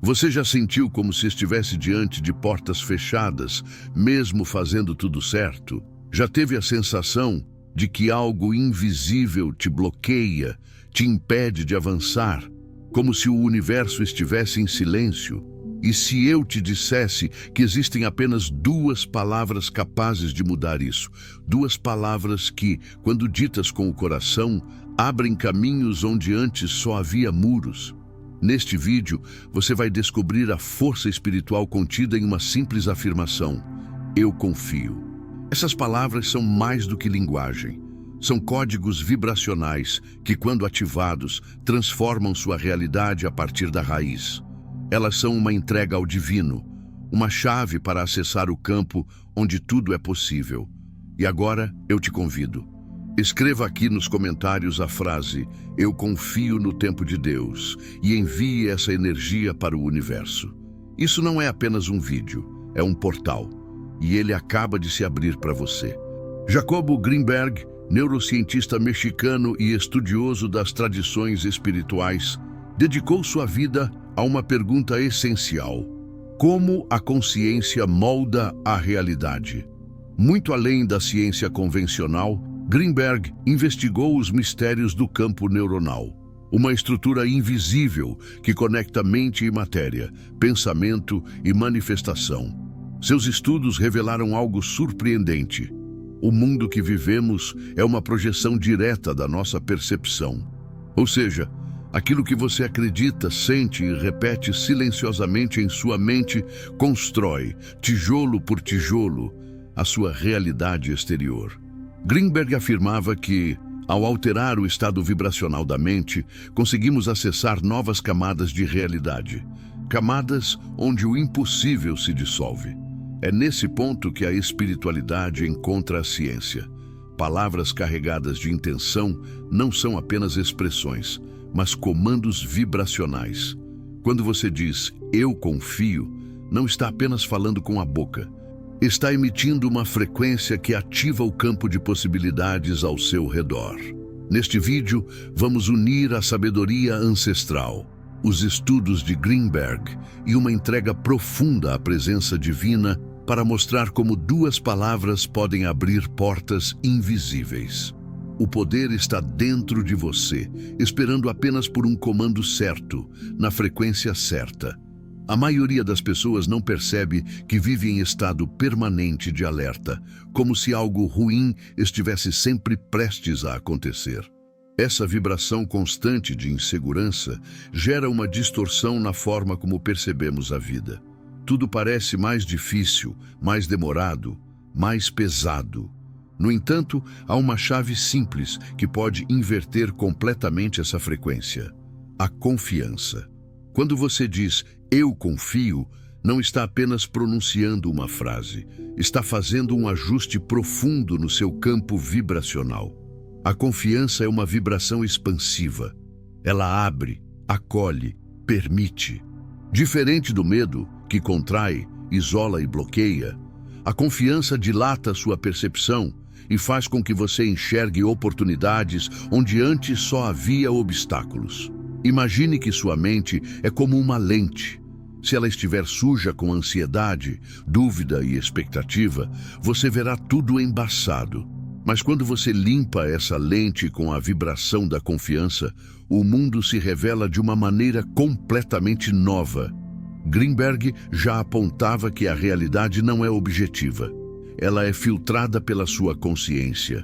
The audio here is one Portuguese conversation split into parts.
Você já sentiu como se estivesse diante de portas fechadas, mesmo fazendo tudo certo? Já teve a sensação de que algo invisível te bloqueia, te impede de avançar, como se o universo estivesse em silêncio? E se eu te dissesse que existem apenas duas palavras capazes de mudar isso? Duas palavras que, quando ditas com o coração, abrem caminhos onde antes só havia muros. Neste vídeo, você vai descobrir a força espiritual contida em uma simples afirmação: eu confio. Essas palavras são mais do que linguagem. São códigos vibracionais que, quando ativados, transformam sua realidade a partir da raiz. Elas são uma entrega ao divino, uma chave para acessar o campo onde tudo é possível. E agora eu te convido. Escreva aqui nos comentários a frase "Eu confio no tempo de Deus" e envie essa energia para o universo. Isso não é apenas um vídeo, é um portal. E ele acaba de se abrir para você. Jacobo Greenberg, neurocientista mexicano e estudioso das tradições espirituais, dedicou sua vida a uma pergunta essencial: como a consciência molda a realidade? Muito além da ciência convencional, Greenberg investigou os mistérios do campo neuronal, uma estrutura invisível que conecta mente e matéria, pensamento e manifestação. Seus estudos revelaram algo surpreendente. O mundo que vivemos é uma projeção direta da nossa percepção. Ou seja, aquilo que você acredita, sente e repete silenciosamente em sua mente constrói, tijolo por tijolo, a sua realidade exterior. Greenberg afirmava que, ao alterar o estado vibracional da mente, conseguimos acessar novas camadas de realidade, camadas onde o impossível se dissolve. É nesse ponto que a espiritualidade encontra a ciência. Palavras carregadas de intenção não são apenas expressões, mas comandos vibracionais. Quando você diz "eu confio", não está apenas falando com a boca. Está emitindo uma frequência que ativa o campo de possibilidades ao seu redor. Neste vídeo, vamos unir a sabedoria ancestral, os estudos de Greenberg e uma entrega profunda à presença divina para mostrar como duas palavras podem abrir portas invisíveis. O poder está dentro de você, esperando apenas por um comando certo, na frequência certa. A maioria das pessoas não percebe que vive em estado permanente de alerta, como se algo ruim estivesse sempre prestes a acontecer. Essa vibração constante de insegurança gera uma distorção na forma como percebemos a vida. Tudo parece mais difícil, mais demorado, mais pesado. No entanto, há uma chave simples que pode inverter completamente essa frequência: a confiança. Quando você diz "eu confio", não está apenas pronunciando uma frase, está fazendo um ajuste profundo no seu campo vibracional. A confiança é uma vibração expansiva. Ela abre, acolhe, permite. Diferente do medo, que contrai, isola e bloqueia, a confiança dilata sua percepção e faz com que você enxergue oportunidades onde antes só havia obstáculos. Imagine que sua mente é como uma lente. Se ela estiver suja com ansiedade, dúvida e expectativa, você verá tudo embaçado. Mas quando você limpa essa lente com a vibração da confiança, o mundo se revela de uma maneira completamente nova. Greenberg já apontava que a realidade não é objetiva. Ela é filtrada pela sua consciência.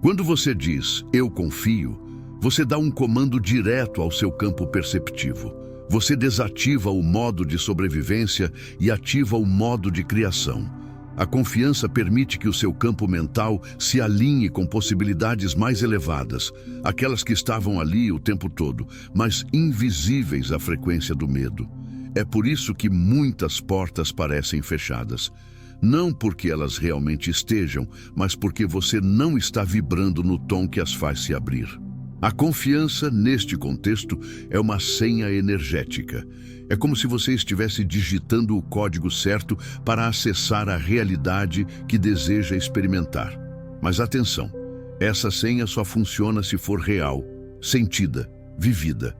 Quando você diz "eu confio", você dá um comando direto ao seu campo perceptivo. Você desativa o modo de sobrevivência e ativa o modo de criação. A confiança permite que o seu campo mental se alinhe com possibilidades mais elevadas, aquelas que estavam ali o tempo todo, mas invisíveis à frequência do medo. É por isso que muitas portas parecem fechadas. Não porque elas realmente estejam, mas porque você não está vibrando no tom que as faz se abrir. A confiança, neste contexto, é uma senha energética. É como se você estivesse digitando o código certo para acessar a realidade que deseja experimentar. Mas atenção, essa senha só funciona se for real, sentida, vivida.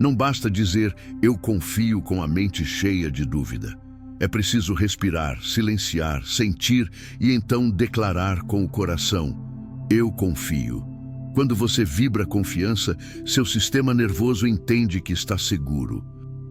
Não basta dizer eu confio com a mente cheia de dúvida. É preciso respirar, silenciar, sentir e então declarar com o coração: eu confio. Quando você vibra confiança, seu sistema nervoso entende que está seguro.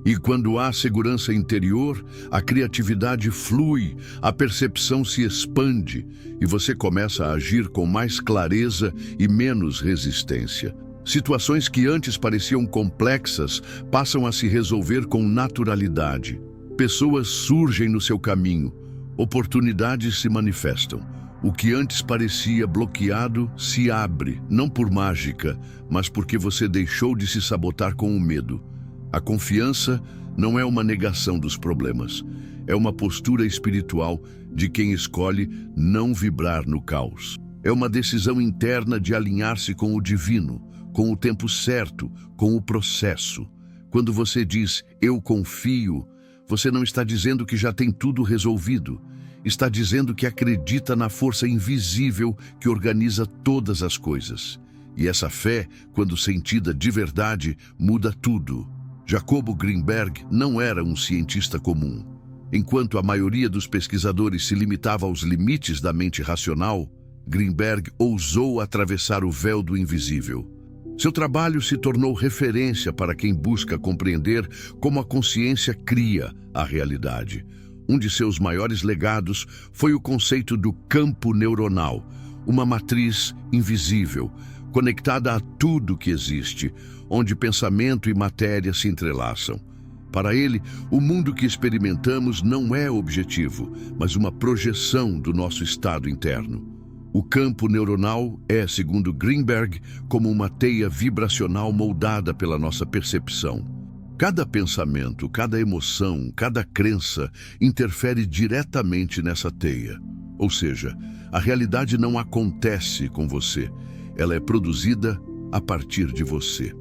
E quando há segurança interior, a criatividade flui, a percepção se expande e você começa a agir com mais clareza e menos resistência. Situações que antes pareciam complexas passam a se resolver com naturalidade. Pessoas surgem no seu caminho, oportunidades se manifestam. O que antes parecia bloqueado se abre, não por mágica, mas porque você deixou de se sabotar com o medo. A confiança não é uma negação dos problemas, é uma postura espiritual de quem escolhe não vibrar no caos. É uma decisão interna de alinhar-se com o divino, com o tempo certo, com o processo. Quando você diz eu confio, você não está dizendo que já tem tudo resolvido. Está dizendo que acredita na força invisível que organiza todas as coisas. E essa fé, quando sentida de verdade, muda tudo. Jacobo Greenberg não era um cientista comum. Enquanto a maioria dos pesquisadores se limitava aos limites da mente racional, Greenberg ousou atravessar o véu do invisível. Seu trabalho se tornou referência para quem busca compreender como a consciência cria a realidade. Um de seus maiores legados foi o conceito do campo neuronal, uma matriz invisível, conectada a tudo que existe, onde pensamento e matéria se entrelaçam. Para ele, o mundo que experimentamos não é objetivo, mas uma projeção do nosso estado interno. O campo neuronal é, segundo Greenberg, como uma teia vibracional moldada pela nossa percepção. Cada pensamento, cada emoção, cada crença interfere diretamente nessa teia. Ou seja, a realidade não acontece com você, ela é produzida a partir de você.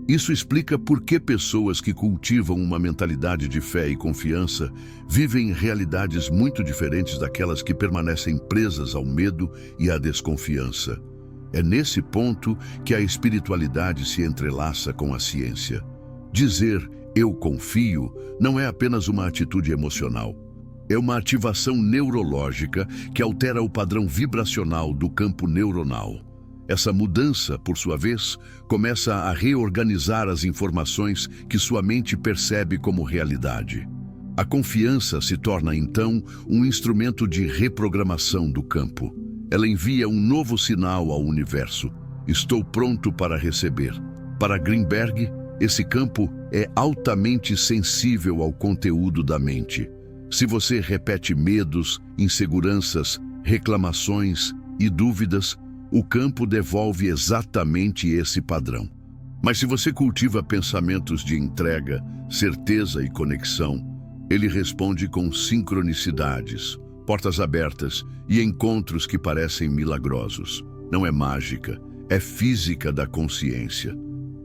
Isso explica por que pessoas que cultivam uma mentalidade de fé e confiança vivem realidades muito diferentes daquelas que permanecem presas ao medo e à desconfiança. É nesse ponto que a espiritualidade se entrelaça com a ciência. Dizer eu confio não é apenas uma atitude emocional. É uma ativação neurológica que altera o padrão vibracional do campo neuronal. Essa mudança, por sua vez, começa a reorganizar as informações que sua mente percebe como realidade. A confiança se torna, então, um instrumento de reprogramação do campo. Ela envia um novo sinal ao universo. Estou pronto para receber. Para Greenberg, esse campo é altamente sensível ao conteúdo da mente. Se você repete medos, inseguranças, reclamações e dúvidas, o campo devolve exatamente esse padrão. Mas se você cultiva pensamentos de entrega, certeza e conexão, ele responde com sincronicidades, portas abertas e encontros que parecem milagrosos. Não é mágica, é física da consciência.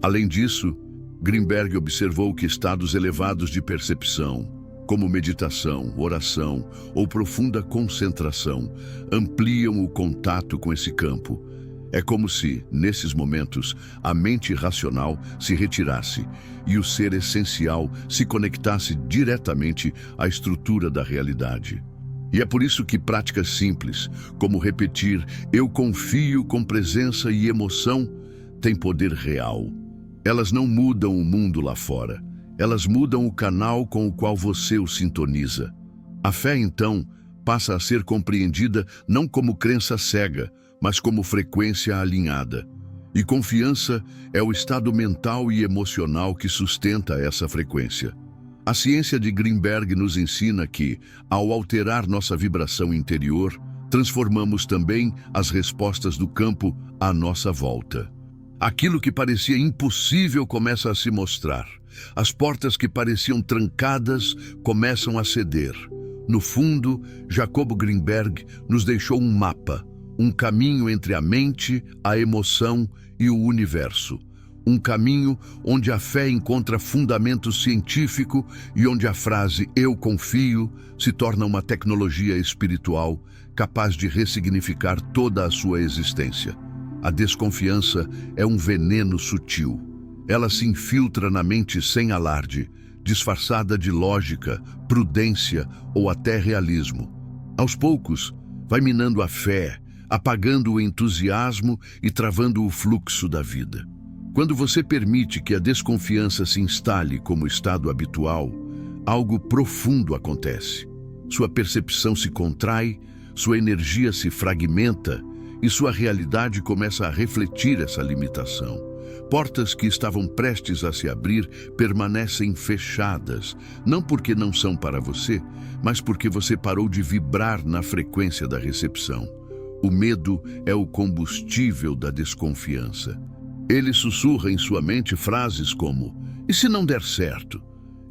Além disso, Greenberg observou que estados elevados de percepção, como meditação, oração ou profunda concentração, ampliam o contato com esse campo. É como se, nesses momentos, a mente racional se retirasse e o ser essencial se conectasse diretamente à estrutura da realidade. E é por isso que práticas simples, como repetir "eu confio" com presença e emoção, têm poder real. Elas não mudam o mundo lá fora. Elas mudam o canal com o qual você o sintoniza. A fé, então, passa a ser compreendida não como crença cega, mas como frequência alinhada. E confiança é o estado mental e emocional que sustenta essa frequência. A ciência de Greenberg nos ensina que, ao alterar nossa vibração interior, transformamos também as respostas do campo à nossa volta. Aquilo que parecia impossível começa a se mostrar. As portas que pareciam trancadas começam a ceder. No fundo, Jacobo Greenberg nos deixou um mapa, um caminho entre a mente, a emoção e o universo. Um caminho onde a fé encontra fundamento científico e onde a frase "eu confio" se torna uma tecnologia espiritual capaz de ressignificar toda a sua existência. A desconfiança é um veneno sutil. Ela se infiltra na mente sem alarde, disfarçada de lógica, prudência ou até realismo. Aos poucos, vai minando a fé, apagando o entusiasmo e travando o fluxo da vida. Quando você permite que a desconfiança se instale como estado habitual, algo profundo acontece. Sua percepção se contrai, sua energia se fragmenta e sua realidade começa a refletir essa limitação. Portas que estavam prestes a se abrir permanecem fechadas, não porque não são para você, mas porque você parou de vibrar na frequência da recepção. O medo é o combustível da desconfiança. Ele sussurra em sua mente frases como: e se não der certo?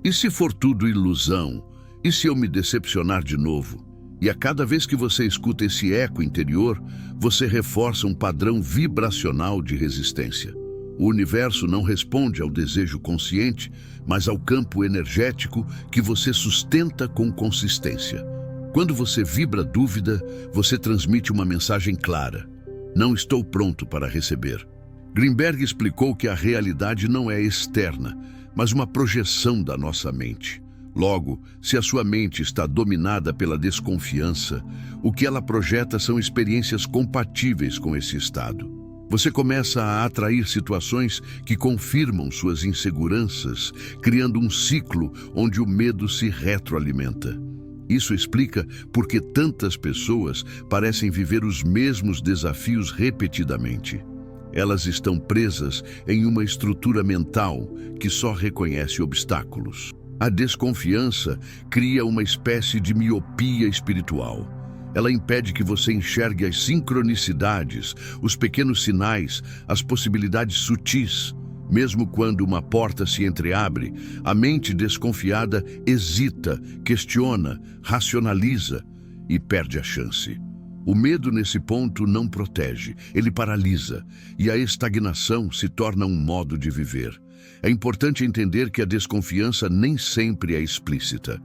E se for tudo ilusão? E se eu me decepcionar de novo? E a cada vez que você escuta esse eco interior, você reforça um padrão vibracional de resistência. O universo não responde ao desejo consciente, mas ao campo energético que você sustenta com consistência. Quando você vibra dúvida, você transmite uma mensagem clara: não estou pronto para receber. Grinberg explicou que a realidade não é externa, mas uma projeção da nossa mente. Logo, se a sua mente está dominada pela desconfiança, o que ela projeta são experiências compatíveis com esse estado. Você começa a atrair situações que confirmam suas inseguranças, criando um ciclo onde o medo se retroalimenta. Isso explica por que tantas pessoas parecem viver os mesmos desafios repetidamente. Elas estão presas em uma estrutura mental que só reconhece obstáculos. A desconfiança cria uma espécie de miopia espiritual. Ela impede que você enxergue as sincronicidades, os pequenos sinais, as possibilidades sutis. Mesmo quando uma porta se entreabre, a mente desconfiada hesita, questiona, racionaliza e perde a chance. O medo nesse ponto não protege, ele paralisa, e a estagnação se torna um modo de viver. É importante entender que a desconfiança nem sempre é explícita.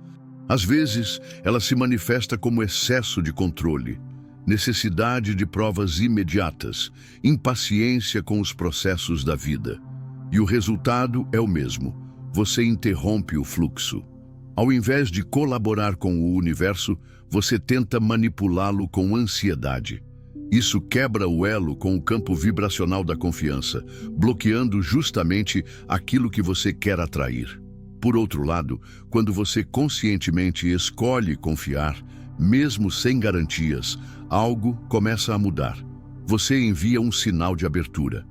Às vezes, ela se manifesta como excesso de controle, necessidade de provas imediatas, impaciência com os processos da vida. E o resultado é o mesmo: você interrompe o fluxo. Ao invés de colaborar com o universo, você tenta manipulá-lo com ansiedade. Isso quebra o elo com o campo vibracional da confiança, bloqueando justamente aquilo que você quer atrair. Por outro lado, quando você conscientemente escolhe confiar, mesmo sem garantias, algo começa a mudar. Você envia um sinal de abertura.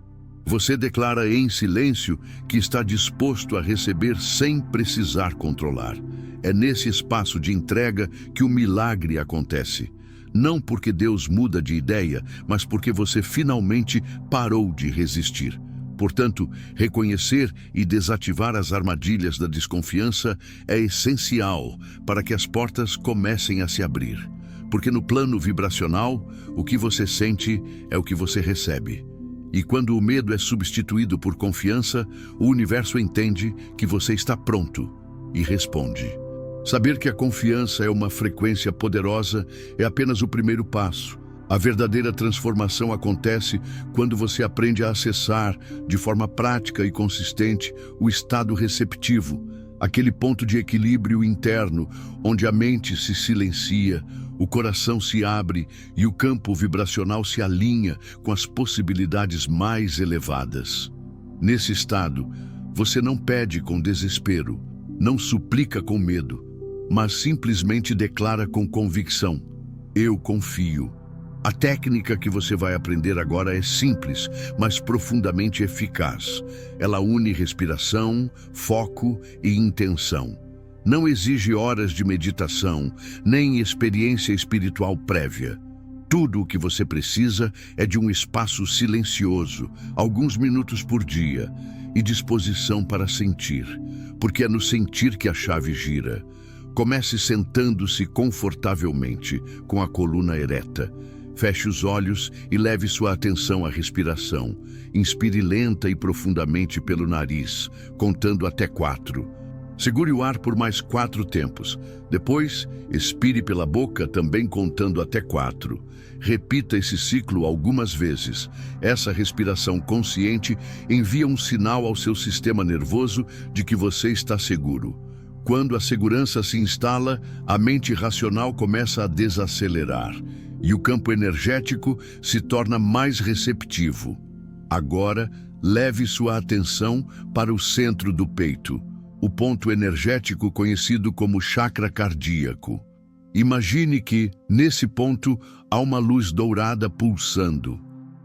Você declara em silêncio que está disposto a receber sem precisar controlar. É nesse espaço de entrega que o milagre acontece. Não porque Deus muda de ideia, mas porque você finalmente parou de resistir. Portanto, reconhecer e desativar as armadilhas da desconfiança é essencial para que as portas comecem a se abrir. Porque no plano vibracional, o que você sente é o que você recebe. E quando o medo é substituído por confiança, o universo entende que você está pronto e responde. Saber que a confiança é uma frequência poderosa é apenas o primeiro passo. A verdadeira transformação acontece quando você aprende a acessar, de forma prática e consistente, o estado receptivo, aquele ponto de equilíbrio interno, onde a mente se silencia, o coração se abre e o campo vibracional se alinha com as possibilidades mais elevadas. Nesse estado, você não pede com desespero, não suplica com medo, mas simplesmente declara com convicção: eu confio. A técnica que você vai aprender agora é simples, mas profundamente eficaz. Ela une respiração, foco e intenção. Não exige horas de meditação, nem experiência espiritual prévia. Tudo o que você precisa é de um espaço silencioso, alguns minutos por dia, e disposição para sentir, porque é no sentir que a chave gira. Comece sentando-se confortavelmente, com a coluna ereta. Feche os olhos e leve sua atenção à respiração. Inspire lenta e profundamente pelo nariz, contando até 4. Segure o ar por mais 4 tempos. Depois, expire pela boca, também contando até 4. Repita esse ciclo algumas vezes. Essa respiração consciente envia um sinal ao seu sistema nervoso de que você está seguro. Quando a segurança se instala, a mente racional começa a desacelerar e o campo energético se torna mais receptivo. Agora, leve sua atenção para o centro do peito, o ponto energético conhecido como chakra cardíaco. Imagine que, nesse ponto, há uma luz dourada pulsando.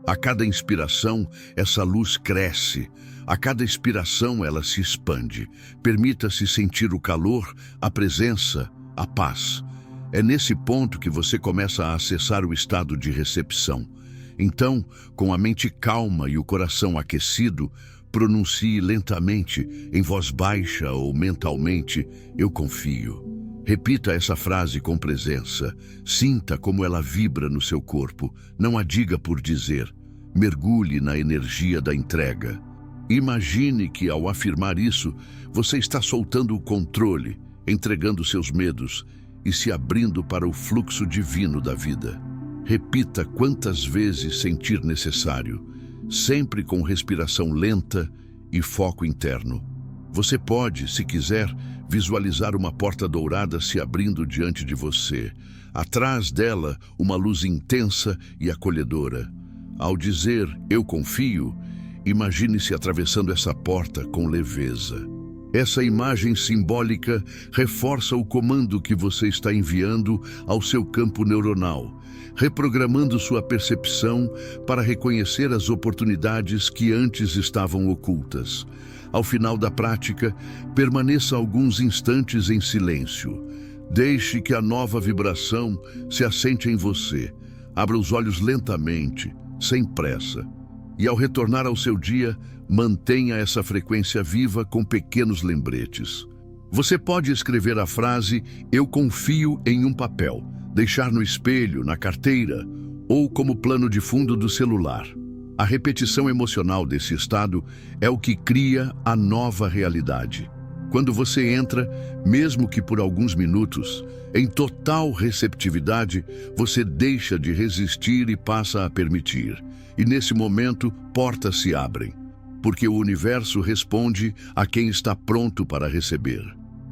A cada inspiração, essa luz cresce. A cada expiração, ela se expande. Permita-se sentir o calor, a presença, a paz. É nesse ponto que você começa a acessar o estado de recepção. Então, com a mente calma e o coração aquecido, pronuncie lentamente, em voz baixa ou mentalmente, eu confio. Repita essa frase com presença. Sinta como ela vibra no seu corpo. Não a diga por dizer. Mergulhe na energia da entrega. Imagine que, ao afirmar isso, você está soltando o controle, entregando seus medos e se abrindo para o fluxo divino da vida. Repita quantas vezes sentir necessário, sempre com respiração lenta e foco interno. Você pode, se quiser, visualizar uma porta dourada se abrindo diante de você. Atrás dela, uma luz intensa e acolhedora. Ao dizer "eu confio", imagine-se atravessando essa porta com leveza. Essa imagem simbólica reforça o comando que você está enviando ao seu campo neuronal, reprogramando sua percepção para reconhecer as oportunidades que antes estavam ocultas. Ao final da prática, permaneça alguns instantes em silêncio. Deixe que a nova vibração se assente em você. Abra os olhos lentamente, sem pressa. E ao retornar ao seu dia, mantenha essa frequência viva com pequenos lembretes. Você pode escrever a frase "eu confio" em um papel, deixar no espelho, na carteira ou como plano de fundo do celular. A repetição emocional desse estado é o que cria a nova realidade. Quando você entra, mesmo que por alguns minutos, em total receptividade, você deixa de resistir e passa a permitir. E nesse momento, portas se abrem, porque o universo responde a quem está pronto para receber.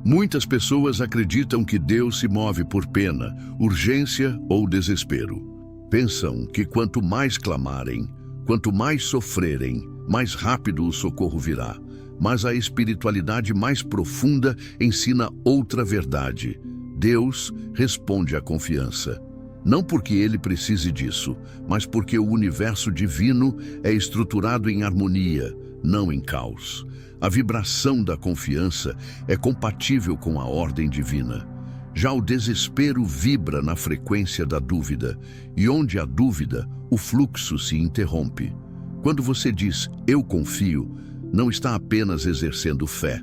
Muitas pessoas acreditam que Deus se move por pena, urgência ou desespero. Pensam que quanto mais clamarem, quanto mais sofrerem, mais rápido o socorro virá. Mas a espiritualidade mais profunda ensina outra verdade. Deus responde à confiança. Não porque ele precise disso, mas porque o universo divino é estruturado em harmonia, não em caos. A vibração da confiança é compatível com a ordem divina. Já o desespero vibra na frequência da dúvida, e onde há dúvida, o fluxo se interrompe. Quando você diz "eu confio", não está apenas exercendo fé.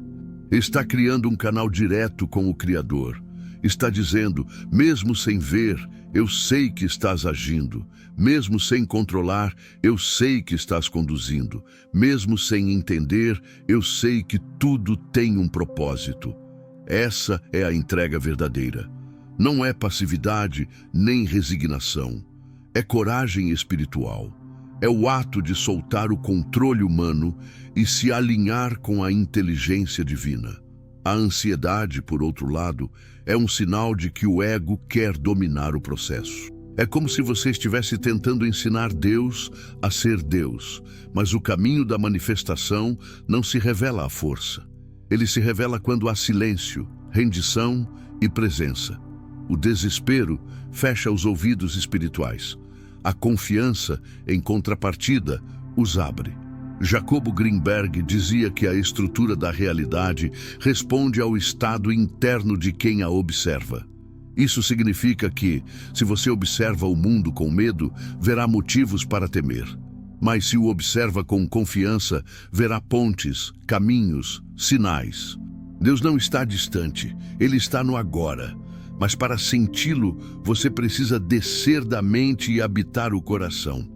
Está criando um canal direto com o Criador. Está dizendo, mesmo sem ver, eu sei que estás agindo. Mesmo sem controlar, eu sei que estás conduzindo. Mesmo sem entender, eu sei que tudo tem um propósito. Essa é a entrega verdadeira. Não é passividade nem resignação. É coragem espiritual. É o ato de soltar o controle humano e se alinhar com a inteligência divina. A ansiedade, por outro lado, é um sinal de que o ego quer dominar o processo. É como se você estivesse tentando ensinar Deus a ser Deus, mas o caminho da manifestação não se revela à força. Ele se revela quando há silêncio, rendição e presença. O desespero fecha os ouvidos espirituais. A confiança, em contrapartida, os abre. Jacobo Greenberg dizia que a estrutura da realidade responde ao estado interno de quem a observa. Isso significa que, se você observa o mundo com medo, verá motivos para temer. Mas se o observa com confiança, verá pontes, caminhos, sinais. Deus não está distante, Ele está no agora. Mas para senti-lo, você precisa descer da mente e habitar o coração.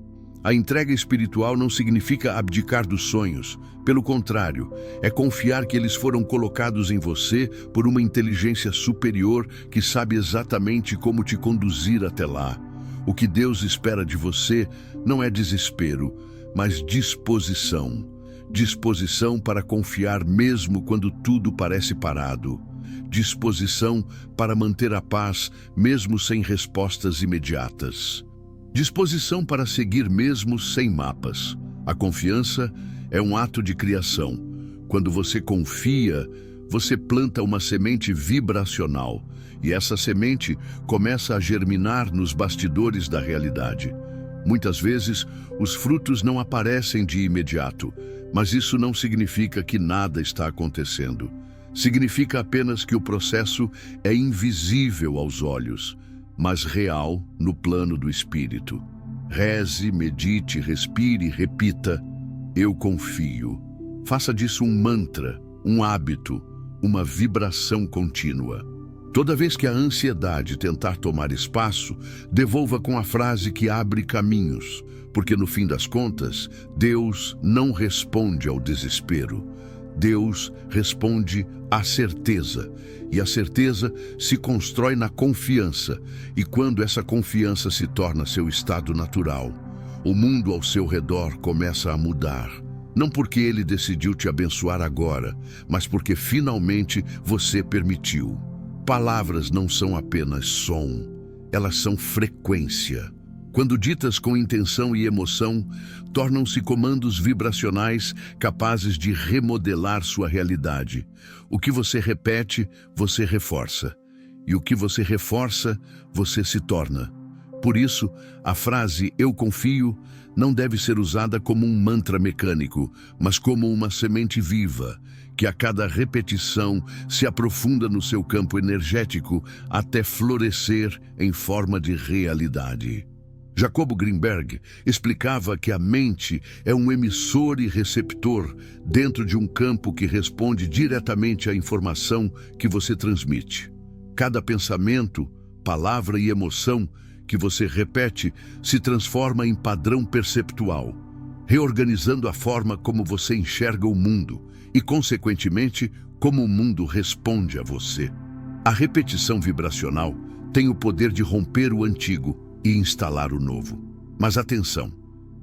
A entrega espiritual não significa abdicar dos sonhos. Pelo contrário, é confiar que eles foram colocados em você por uma inteligência superior que sabe exatamente como te conduzir até lá. O que Deus espera de você não é desespero, mas disposição. Disposição para confiar mesmo quando tudo parece parado. Disposição para manter a paz mesmo sem respostas imediatas. Disposição para seguir mesmo sem mapas. A confiança é um ato de criação. Quando você confia, você planta uma semente vibracional e essa semente começa a germinar nos bastidores da realidade. Muitas vezes, os frutos não aparecem de imediato, mas isso não significa que nada está acontecendo. Significa apenas que o processo é invisível aos olhos, mas real no plano do espírito. Reze, medite, respire, repita: eu confio. Faça disso um mantra, um hábito, uma vibração contínua. Toda vez que a ansiedade tentar tomar espaço, devolva com a frase que abre caminhos, porque no fim das contas, Deus não responde ao desespero. Deus responde à certeza, e a certeza se constrói na confiança, e quando essa confiança se torna seu estado natural, o mundo ao seu redor começa a mudar. Não porque ele decidiu te abençoar agora, mas porque finalmente você permitiu. Palavras não são apenas som, elas são frequência. Quando ditas com intenção e emoção, tornam-se comandos vibracionais capazes de remodelar sua realidade. O que você repete, você reforça. E o que você reforça, você se torna. Por isso, a frase "eu confio" não deve ser usada como um mantra mecânico, mas como uma semente viva, que a cada repetição se aprofunda no seu campo energético até florescer em forma de realidade. Jacobo Greenberg explicava que a mente é um emissor e receptor dentro de um campo que responde diretamente à informação que você transmite. Cada pensamento, palavra e emoção que você repete se transforma em padrão perceptual, reorganizando a forma como você enxerga o mundo e, consequentemente, como o mundo responde a você. A repetição vibracional tem o poder de romper o antigo e instalar o novo. Mas atenção,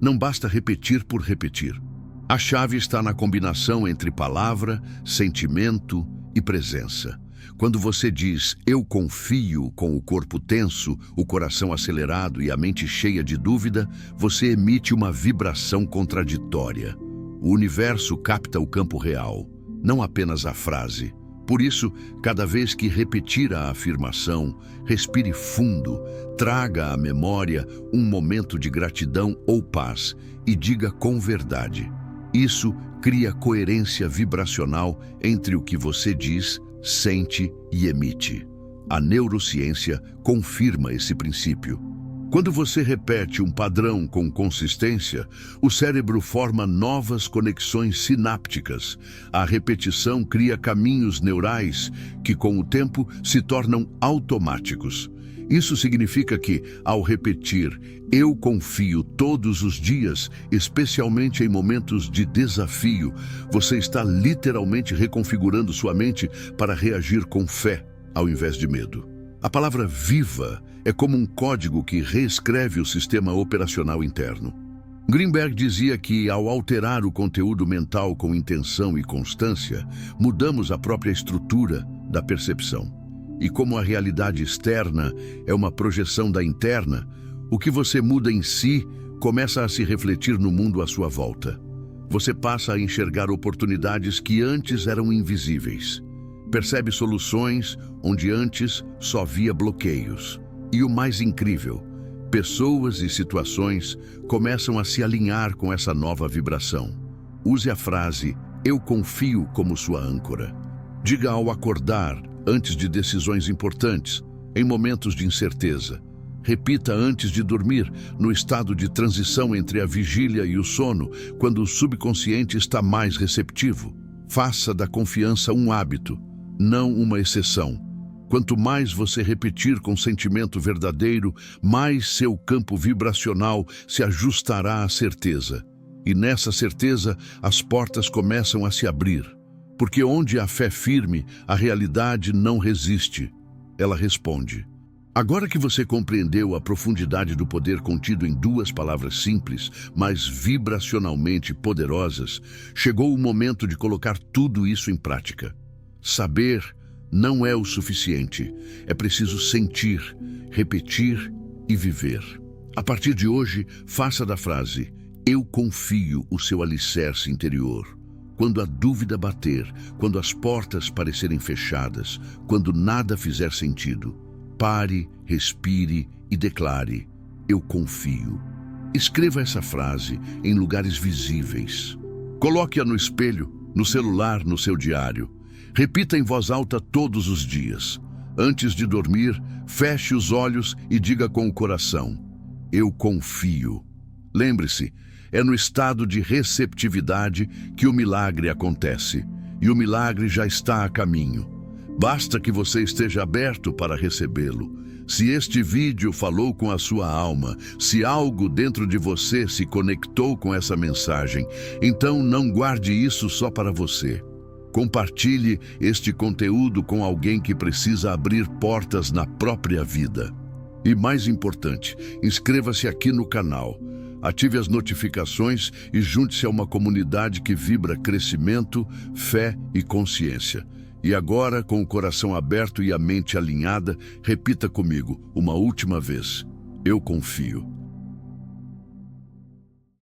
não basta repetir por repetir. A chave está na combinação entre palavra, sentimento e presença. Quando você diz "eu confio" com o corpo tenso, o coração acelerado e a mente cheia de dúvida, você emite uma vibração contraditória. O universo capta o campo real, não apenas a frase. Por isso, cada vez que repetir a afirmação, respire fundo, traga à memória um momento de gratidão ou paz e diga com verdade. Isso cria coerência vibracional entre o que você diz, sente e emite. A neurociência confirma esse princípio. Quando você repete um padrão com consistência, o cérebro forma novas conexões sinápticas. A repetição cria caminhos neurais que, com o tempo, se tornam automáticos. Isso significa que, ao repetir "eu confio" todos os dias, especialmente em momentos de desafio, você está literalmente reconfigurando sua mente para reagir com fé, ao invés de medo. A palavra "viva" é como um código que reescreve o sistema operacional interno. Greenberg dizia que, ao alterar o conteúdo mental com intenção e constância, mudamos a própria estrutura da percepção. E como a realidade externa é uma projeção da interna, o que você muda em si começa a se refletir no mundo à sua volta. Você passa a enxergar oportunidades que antes eram invisíveis. Percebe soluções onde antes só via bloqueios. E o mais incrível, pessoas e situações começam a se alinhar com essa nova vibração. Use a frase "eu confio" como sua âncora. Diga ao acordar, antes de decisões importantes, em momentos de incerteza. Repita antes de dormir, no estado de transição entre a vigília e o sono, quando o subconsciente está mais receptivo. Faça da confiança um hábito, não uma exceção. Quanto mais você repetir com sentimento verdadeiro, mais seu campo vibracional se ajustará à certeza. E nessa certeza, as portas começam a se abrir. Porque onde há fé firme, a realidade não resiste. Ela responde. Agora que você compreendeu a profundidade do poder contido em duas palavras simples, mas vibracionalmente poderosas, chegou o momento de colocar tudo isso em prática. Saber não é o suficiente. É preciso sentir, repetir e viver. A partir de hoje, faça da frase "Eu confio" o seu alicerce interior. Quando a dúvida bater, quando as portas parecerem fechadas, quando nada fizer sentido, pare, respire e declare: "Eu confio". Escreva essa frase em lugares visíveis. Coloque-a no espelho, no celular, no seu diário. Repita em voz alta todos os dias. Antes de dormir, feche os olhos e diga com o coração: "Eu confio". Lembre-se, é no estado de receptividade que o milagre acontece. E o milagre já está a caminho. Basta que você esteja aberto para recebê-lo. Se este vídeo falou com a sua alma, se algo dentro de você se conectou com essa mensagem, então não guarde isso só para você. Compartilhe este conteúdo com alguém que precisa abrir portas na própria vida. E mais importante, inscreva-se aqui no canal. Ative as notificações e junte-se a uma comunidade que vibra crescimento, fé e consciência. E agora, com o coração aberto e a mente alinhada, repita comigo uma última vez: "Eu confio".